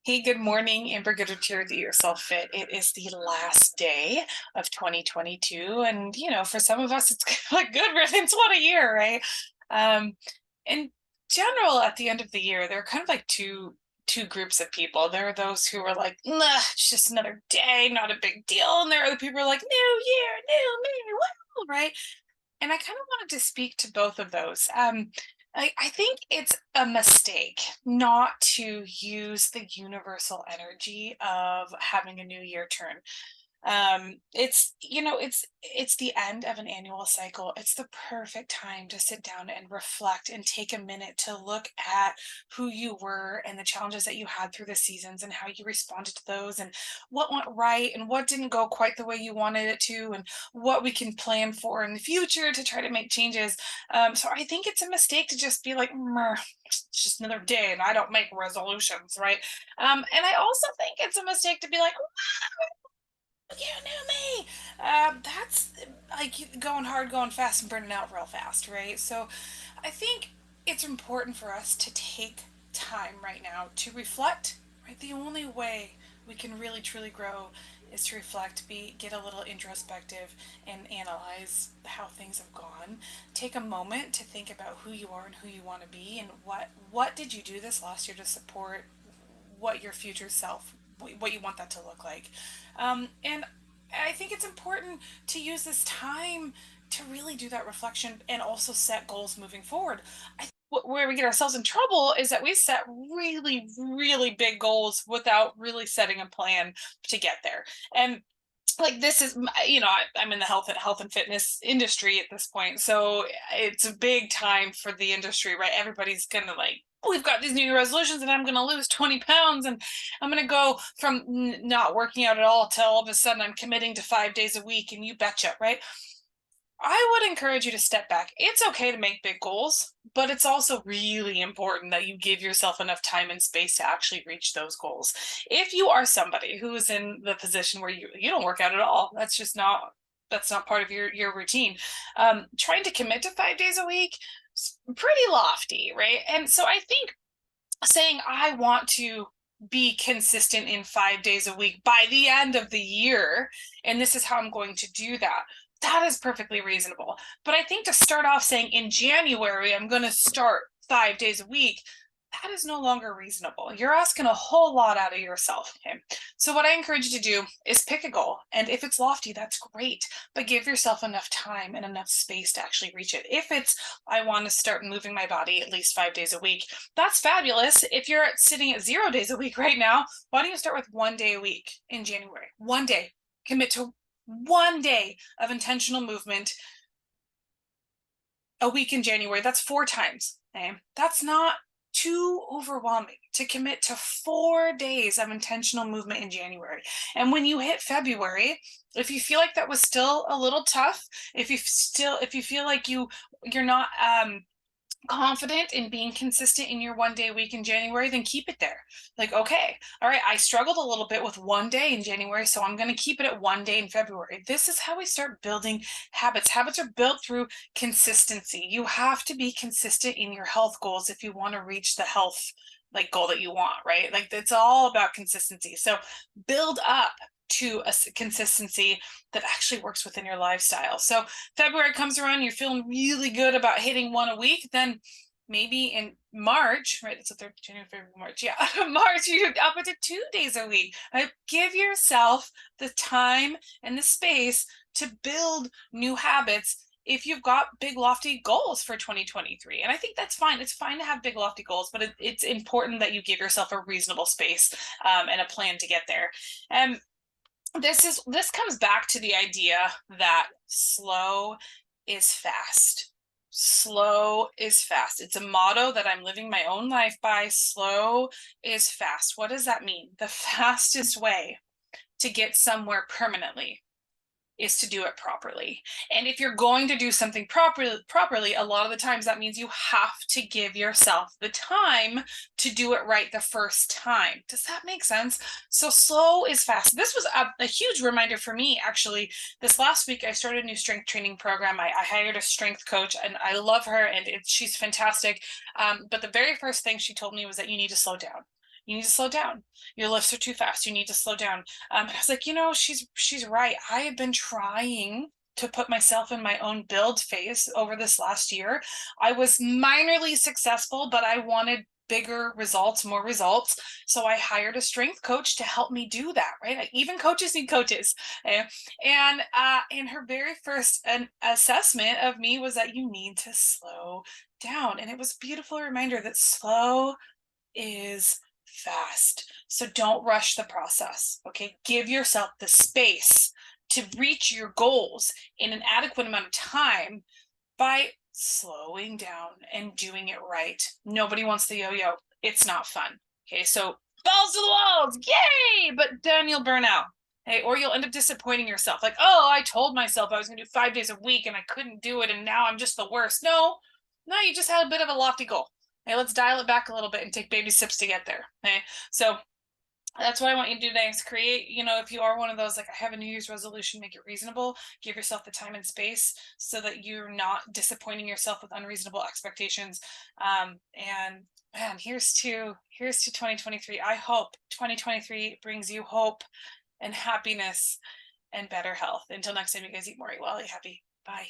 Hey, good morning, Amber Goodrich here with Yourself Fit. It is the last day of 2022. And, for some of us, it's like good riddance. What a year, right? Um, in general, at the end of the year, there are kind of like two groups of people. There are those who are like, nah, it's just another day, not a big deal. And there are other people who are like, new year, new me, woo, right? And I kind of wanted to speak to both of those. I think it's a mistake not to use the universal energy of having a new year turn. It's the end of an annual cycle. It's the perfect time to sit down and reflect and take a minute to look at who you were and the challenges that you had through the seasons and how you responded to those and what went right and what didn't go quite the way you wanted it to and what we can plan for in the future to try to make changes. So I think it's a mistake to just be like, it's just another day and I don't make resolutions, right? And I also think it's a mistake to be like, you knew me. That's like going hard, going fast, and burning out real fast, right? So I think it's important for us to take time right now to reflect, right? The only way we can really truly grow is to reflect, get a little introspective and analyze how things have gone. Take a moment to think about who you are and who you want to be and what did you do this last year to support what your future self, what you want that to look like. And I think it's important to use this time to really do that reflection and also set goals moving forward. I think where we get ourselves in trouble is that we set really, really big goals without really setting a plan to get there. And like this is, I'm in the health and fitness industry at this point, so it's a big time for the industry, right? Everybody's gonna like, we've got these new Year resolutions and I'm going to lose 20 pounds and I'm going to go from not working out at all till all of a sudden I'm committing to 5 days a week, and you betcha, right? I would encourage you to step back. It's okay to make big goals, but it's also really important that you give yourself enough time and space to actually reach those goals. If you are somebody who is in the position where you don't work out at all, that's not part of your routine. Trying to commit to 5 days a week is pretty lofty, right? And so I think saying I want to be consistent in 5 days a week by the end of the year, and this is how I'm going to do that. That is perfectly reasonable. But I think to start off saying in January, I'm going to start 5 days a week, that is no longer reasonable. You're asking a whole lot out of yourself. Okay. So, what I encourage you to do is pick a goal. And if it's lofty, that's great. But give yourself enough time and enough space to actually reach it. If it's, I want to start moving my body at least 5 days a week, that's fabulous. If you're sitting at 0 days a week right now, why don't you start with 1 day a week in January? 1 day. Commit to 1 day of intentional movement a week in January. That's 4 times. Okay? That's not too overwhelming to commit to 4 days of intentional movement in January. And when you hit February, if you feel like that was still a little tough, if you feel like you're not confident in being consistent in your 1 day week in January, then keep it there. Like, okay, all right, I struggled a little bit with 1 day in January, so I'm going to keep it at 1 day in February. This is how we start building habits. Habits are built through consistency. You have to be consistent in your health goals if you want to reach the health like goal that you want, right? Like it's all about consistency. So build up to a consistency that actually works within your lifestyle. So February comes around, you're feeling really good about hitting one a week, then maybe in March, right? It's a third, January, February, March. Yeah, March, you up to 2 days a week. Right? Give yourself the time and the space to build new habits if you've got big lofty goals for 2023. And I think that's fine. It's fine to have big lofty goals, but it's important that you give yourself a reasonable space and a plan to get there. And this comes back to the idea that slow is fast. Slow is fast. It's a motto that I'm living my own life by. Slow is fast. What does that mean? The fastest way to get somewhere permanently is to do it properly. And if you're going to do something properly, a lot of the times that means you have to give yourself the time to do it right the first time. Does that make sense? So slow is fast. This was a huge reminder for me, actually. This last week, I started a new strength training program. I hired a strength coach, and I love her, and she's fantastic. But the very first thing she told me was that you need to slow down. You need to slow down. Your lifts are too fast. You need to slow down. I was like, she's right. I have been trying to put myself in my own build phase over this last year. I was minorly successful, but I wanted bigger results, more results. So I hired a strength coach to help me do that, right? Even coaches need coaches. And her very first assessment of me was that you need to slow down. And it was a beautiful reminder that slow is fast. So don't rush the process. Okay. Give yourself the space to reach your goals in an adequate amount of time by slowing down and doing it right. Nobody wants the yo-yo. It's not fun. Okay, so balls to the walls, yay! But then you'll burn out. Okay, or you'll end up disappointing yourself. Like, oh, I told myself I was gonna do 5 days a week and I couldn't do it, and now I'm just the worst. No, you just had a bit of a lofty goal. Hey, let's dial it back a little bit and take baby steps to get there. Okay, so that's what I want you to do today is create, if you are one of those, like, I have a New Year's resolution, make it reasonable, give yourself the time and space so that you're not disappointing yourself with unreasonable expectations. And man, here's to 2023. I hope 2023 brings you hope and happiness and better health. Until next time, you guys eat more, eat well, eat happy. Bye.